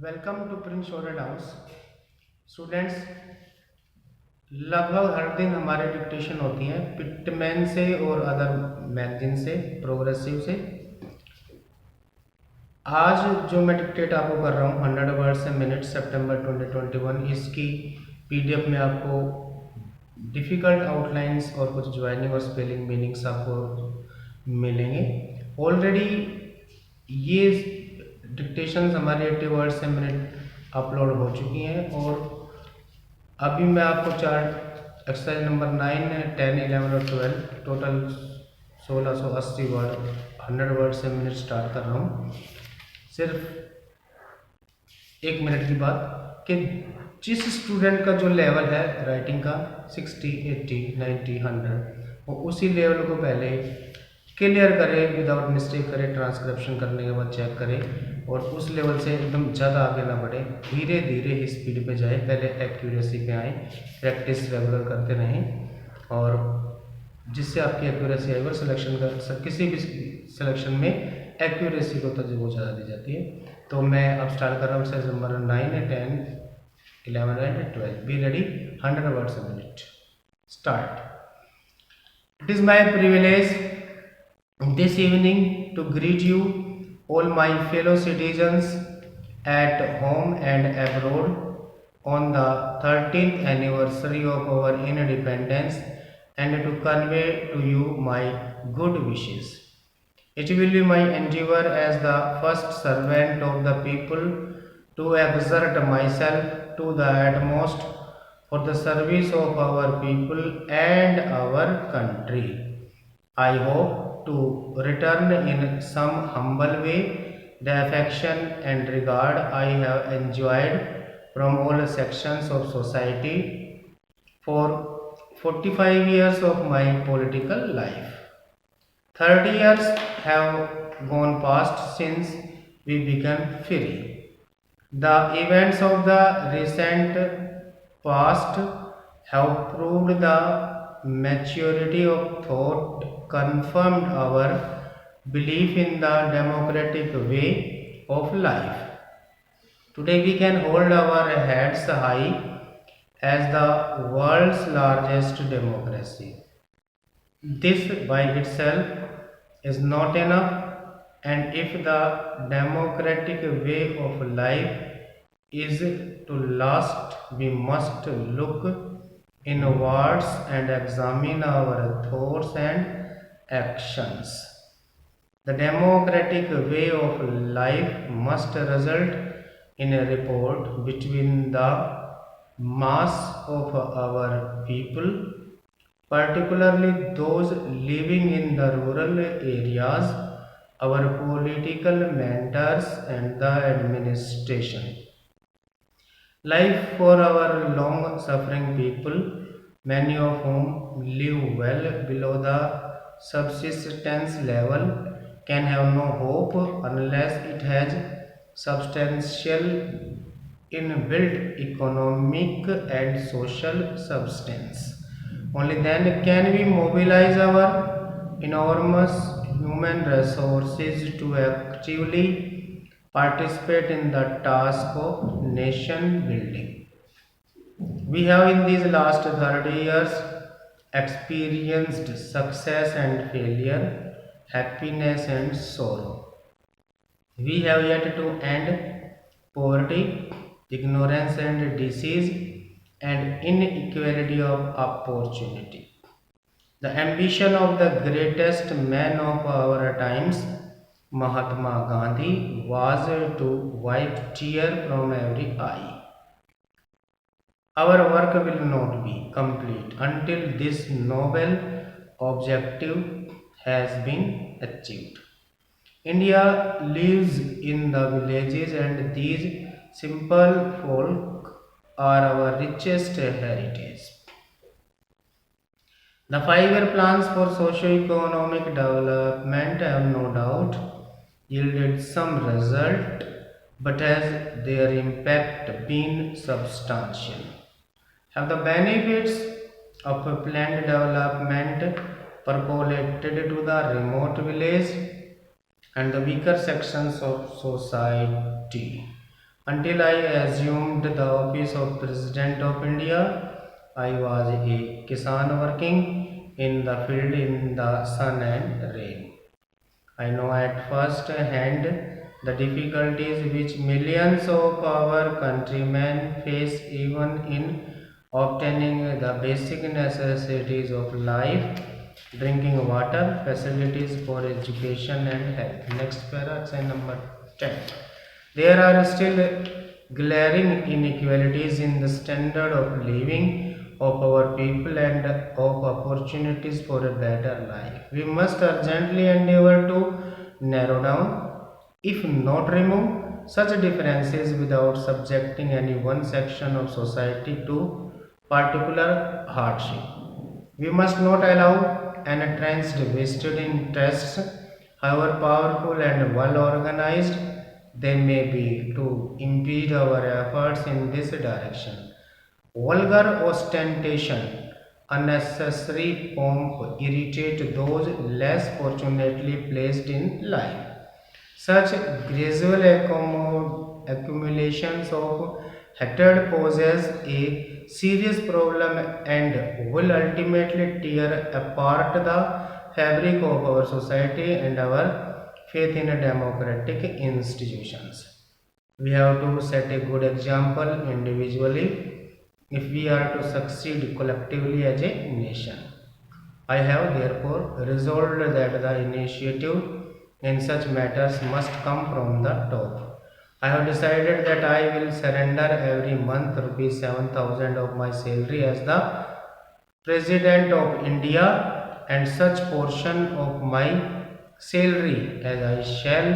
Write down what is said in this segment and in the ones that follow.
Welcome to Prince student house. Students, लगभग हर दिन हमारे डिक्टेशन होती है पिटमैन से और अदर मैगजीन से, प्रोग्रेसिव से। आज जो मैं डिक्टेट आपको कर रहा हूँ 100 वर्ड्स ए मिनट सितंबर 2021, इसकी पीडीएफ में आपको डिफ़िकल्ट आउटलाइंस और कुछ ज्वाइनिंग और स्पेलिंग मीनिंग्स आपको मिलेंगे। ऑलरेडी ये डिक्टेशंस हमारी 80 वर्ड्स ए मिनट अपलोड हो चुकी हैं और अभी मैं आपको चार एक्सरसाइज नंबर 9, 10, 11 और 12 टोटल 1680 वर्ड 100 वर्ड से मिनट स्टार्ट कर रहा हूँ। सिर्फ 1 मिनट की बात कि जिस स्टूडेंट का जो लेवल है राइटिंग का 60, 80, 90, 100, वो उसी लेवल को पहले क्लियर करे, विदाउट मिस्टेक करे, ट्रांसक्रिप्शन करने के बाद चेक करे और उस लेवल से एकदम ज़्यादा आगे ना बढ़े, धीरे धीरे ही स्पीड पे जाए, पहले एक्यूरेसी पे आए, प्रैक्टिस रेगुलर करते रहें और जिससे आपकी एक्यूरेसी आई और सिलेक्शन का किसी भी सिलेक्शन में एक्यूरेसी को तर्ज बहुत ज़्यादा दी जाती है। तो मैं अब स्टार्ट कर रहा हूँ exercise number 9, 10, 11 and 12। Be ready, 100 words a minute start. It is my privilege this evening to greet you, all my fellow citizens at home and abroad, on the 13th anniversary of our independence and to convey to you my good wishes. It will be my endeavor as the first servant of the people to exert myself to the utmost for the service of our people and our country. I hope to return in some humble way the affection and regard I have enjoyed from all sections of society for 45 years of my political life. 30 years have gone past since we began free. The events of the recent past have proved the maturity of thought, confirmed our belief in the democratic way of life. Today we can hold our heads high as the world's largest democracy. This by itself is not enough, and if the democratic way of life is to last, we must look inwards and examine our thoughts and actions. The democratic way of life must result in a rapport between the mass of our people, particularly those living in the rural areas, our political mentors, and the administration. Life for our long suffering people, many of whom live well below the subsistence level, can have no hope unless it has substantial inbuilt economic and social substance. Only then can we mobilize our enormous human resources to actively participate in the task of nation building. We have in these last 30 years experienced success and failure, happiness and sorrow. We have yet to end poverty, ignorance and disease, and inequality of opportunity. The ambition of the greatest man of our times, Mahatma Gandhi, was to wipe tear from every eye. Our work will not be complete until this noble objective has been achieved. India lives in the villages, and these simple folk are our richest heritage. The 5 year plans for socio-economic development have no doubt yielded some result, but has their impact been substantial? Have the benefits of a planned development percolated to the remote village and the weaker sections of society? Until I assumed the office of President of India, I was a Kisan working in the field in the sun and rain. I know at first hand the difficulties which millions of our countrymen face even in obtaining the basic necessities of life, drinking water, facilities for education and health. Next para, exercise number 10. There are still glaring inequalities in the standard of living of our people and of opportunities for a better life. We must urgently endeavor to narrow down, if not remove, such differences without subjecting any one section of society to particular hardship. We must not allow an entrenched vested interests, however powerful and well organized they may be, to impede our efforts in this direction. Vulgar ostentation, unnecessary pomp irritate those less fortunately placed in life. Such gradual accumulations of hatred poses a serious problem and will ultimately tear apart the fabric of our society and our faith in democratic institutions. We have to set a good example individually if we are to succeed collectively as a nation. I have therefore resolved that the initiative in such matters must come from the top. I have decided that I will surrender every month rupees 7,000 of my salary as the President of India, and such portion of my salary as I shall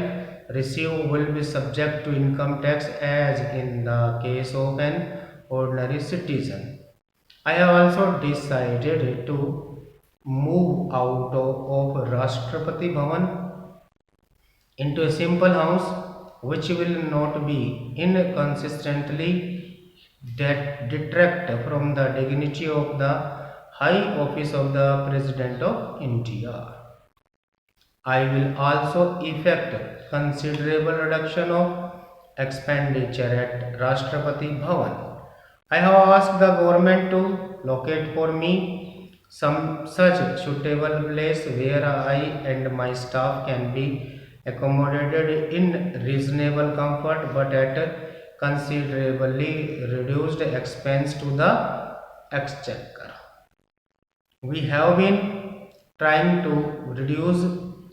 receive will be subject to income tax as in the case of an ordinary citizen. I have also decided to move out of Rashtrapati Bhavan into a simple house which will not be inconsistently detract from the dignity of the high office of the President of India. I will also effect considerable reduction of expenditure at Rashtrapati Bhavan. I have asked the government to locate for me some such suitable place where I and my staff can be accommodated in reasonable comfort but at considerably reduced expense to the exchequer. We have been trying to reduce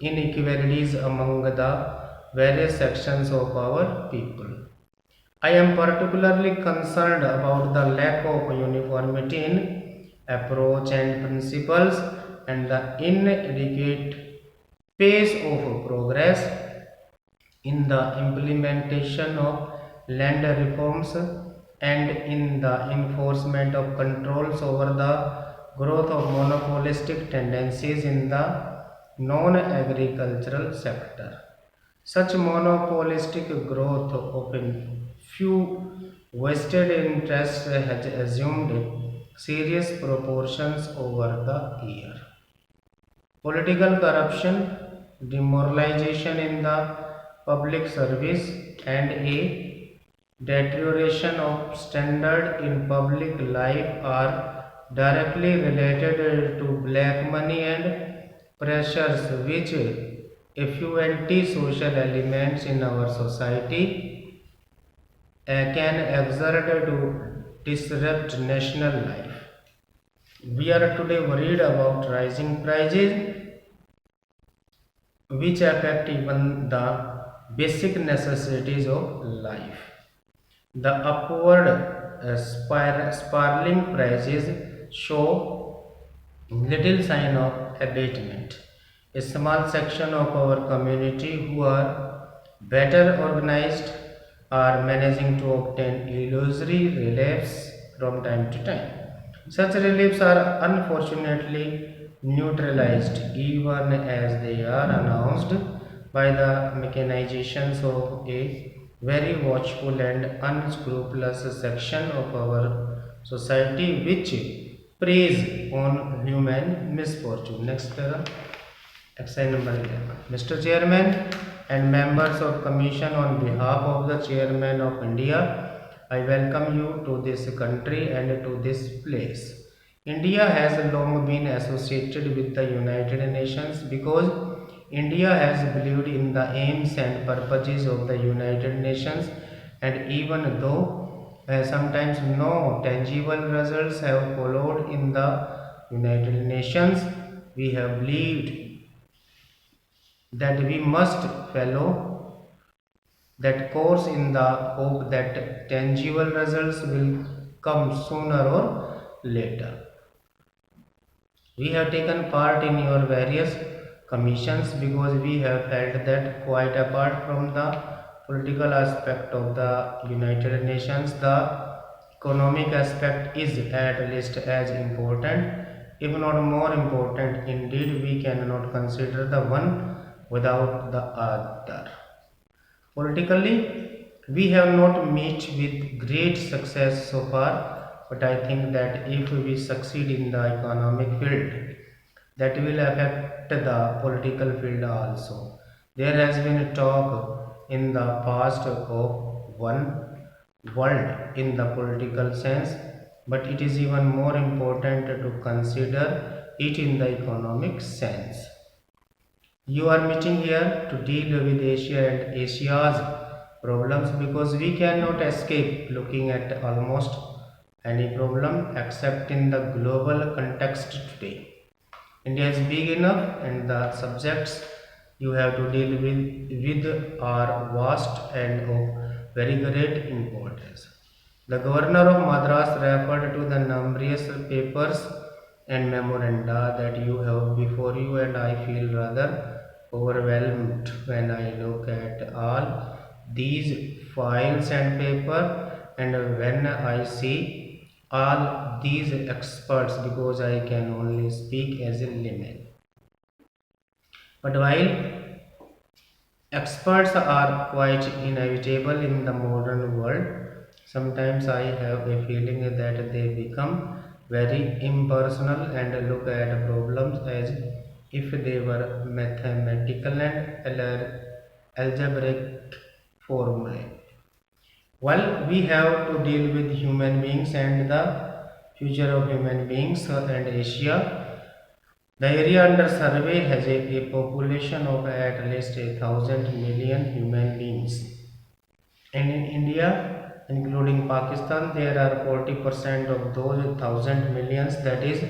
inequalities among the various sections of our people. I am particularly concerned about the lack of uniformity in approach and principles and the inadequate pace of progress in the implementation of land reforms and in the enforcement of controls over the growth of monopolistic tendencies in the non-agricultural sector. Such monopolistic growth of a few vested interests has assumed serious proportions over the year. Political corruption, demoralization in the public service, and a deterioration of standard in public life are directly related to black money and pressures which a few anti-social elements in our society can exert to disrupt national life. We are today worried about rising prices which affect even the basic necessities of life. The upward spiraling prices show little sign of abatement. A small section of our community who are better organized are managing to obtain illusory reliefs from time to time. Such reliefs are unfortunately neutralized even as they are announced by the mechanizations of a very watchful and unscrupulous section of our society which preys on human misfortune. Next para, exercise number 11. Mr. Chairman, and members of Commission, on behalf of the Chairman of India, I welcome you to this country and to this place. India has long been associated with the United Nations because India has believed in the aims and purposes of the United Nations, and even though sometimes no tangible results have followed in the United Nations, we have believed that we must follow that course in the hope that tangible results will come sooner or later. We have taken part in your various commissions because we have felt that, quite apart from the political aspect of the United Nations, the economic aspect is at least as important, if not more important. Indeed, we cannot consider the one without the other. Politically, we have not met with great success so far, but I think that if we succeed in the economic field, that will affect the political field also. There has been a talk in the past of one world in the political sense, but it is even more important to consider it in the economic sense. You are meeting here to deal with Asia and Asia's problems because we cannot escape looking at almost any problem except in the global context today. India is big enough, and the subjects you have to deal with are vast and of very great importance. The governor of Madras referred to the numerous papers and memoranda that you have before you, and I feel rather overwhelmed when I look at all these files and paper, and when I see all these experts, because I can only speak as a layman. But while experts are quite inevitable in the modern world, sometimes I have a feeling that they become very impersonal and look at problems as if they were mathematical and algebraic formulae. While we have to deal with human beings and the future of human beings and Asia, the area under survey has a population of at least 1,000 million human beings. And in India, including Pakistan, there are 40% of those 1,000 millions, that is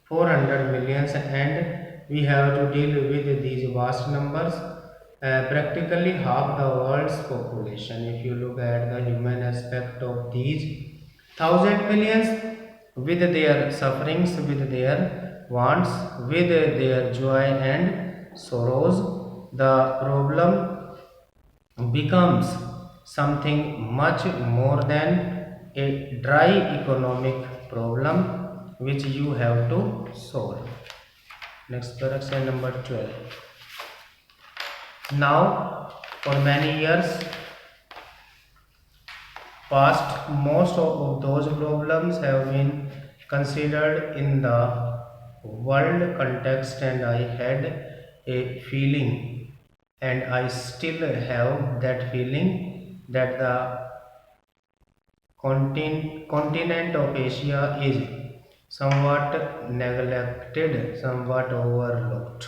400 millions, and we have to deal with these vast numbers. Practically half the world's population. If you look at the human aspect of these 1,000 millions, with their sufferings, with their wants, with their joy and sorrows, the problem becomes something much more than a dry economic problem which you have to solve. Next correction number 12. Now, for many years past, most of those problems have been considered in the world context, and I had a feeling, and I still have that feeling, that the continent of Asia is somewhat neglected, somewhat overlooked.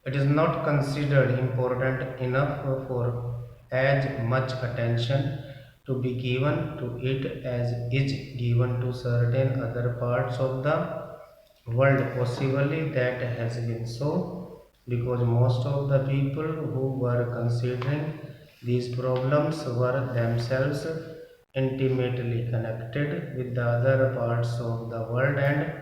It is not considered important enough for as much attention to be given to it as is given to certain other parts of the world. Possibly that has been so because most of the people who were considering these problems were themselves intimately connected with the other parts of the world, and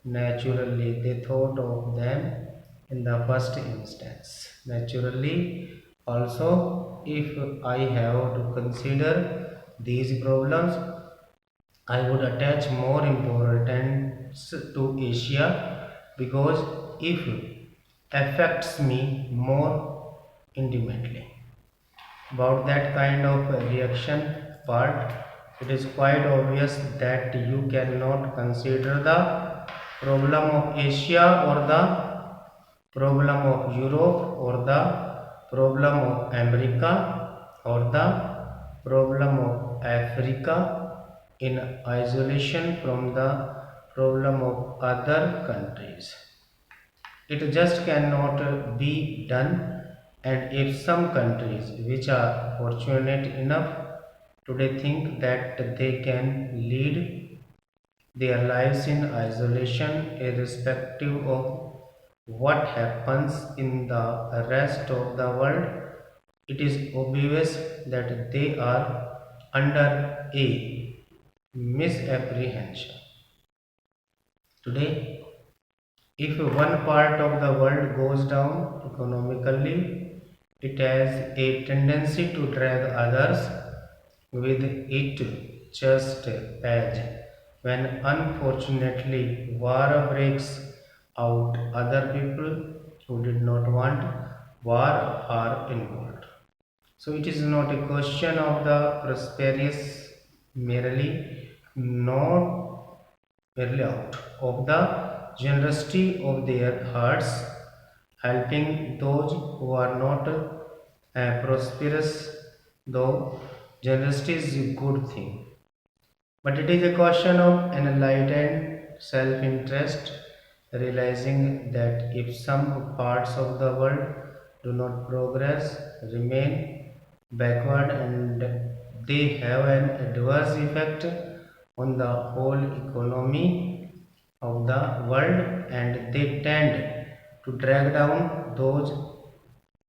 naturally they thought of them in the first instance. Naturally, also, if I have to consider these problems, I would attach more importance to Asia because it affects me more intimately. About that kind of reaction part, it is quite obvious that you cannot consider the problem of Asia or the problem of Europe or the problem of America or the problem of Africa in isolation from the problem of other countries. It just cannot be done, and if some countries which are fortunate enough today think that they can lead their lives in isolation irrespective of what happens in the rest of the world, it is obvious that they are under a misapprehension. Today, if one part of the world goes down economically, it has a tendency to drag others with it, just as when unfortunately war breaks out, other people who did not want war are involved. So it is not a question of the prosperous merely, not merely out of the generosity of their hearts, helping those who are not prosperous, though generosity is a good thing. But it is a question of enlightened self interest, realizing that if some parts of the world do not progress, remain backward, and they have an adverse effect on the whole economy of the world, and they tend to drag down those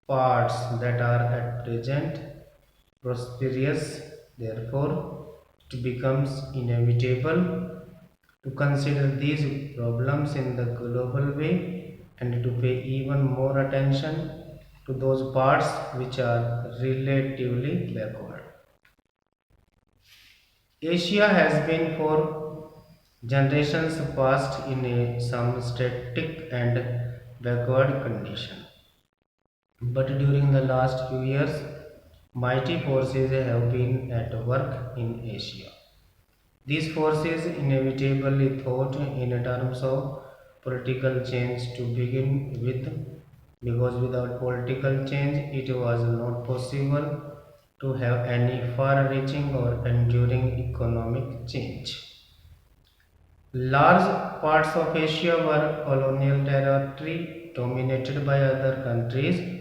parts that are at present prosperous. Therefore, it becomes inevitable to consider these problems in the global way and to pay even more attention to those parts which are relatively backward. Asia has been for generations past in a some static and backward condition. But during the last few years, mighty forces have been at work in Asia. These forces inevitably thought in terms of political change to begin with, because without political change it was not possible to have any far reaching or enduring economic change. Large parts of Asia were colonial territory dominated by other countries.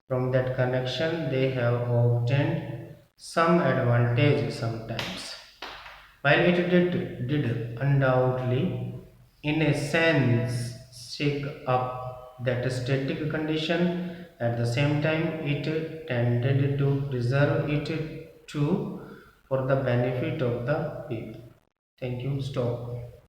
From that connection, they have obtained some advantage sometimes. While it did undoubtedly, in a sense, shake up that static condition, at the same time, it tended to preserve it too for the benefit of the people. Thank you. Stop.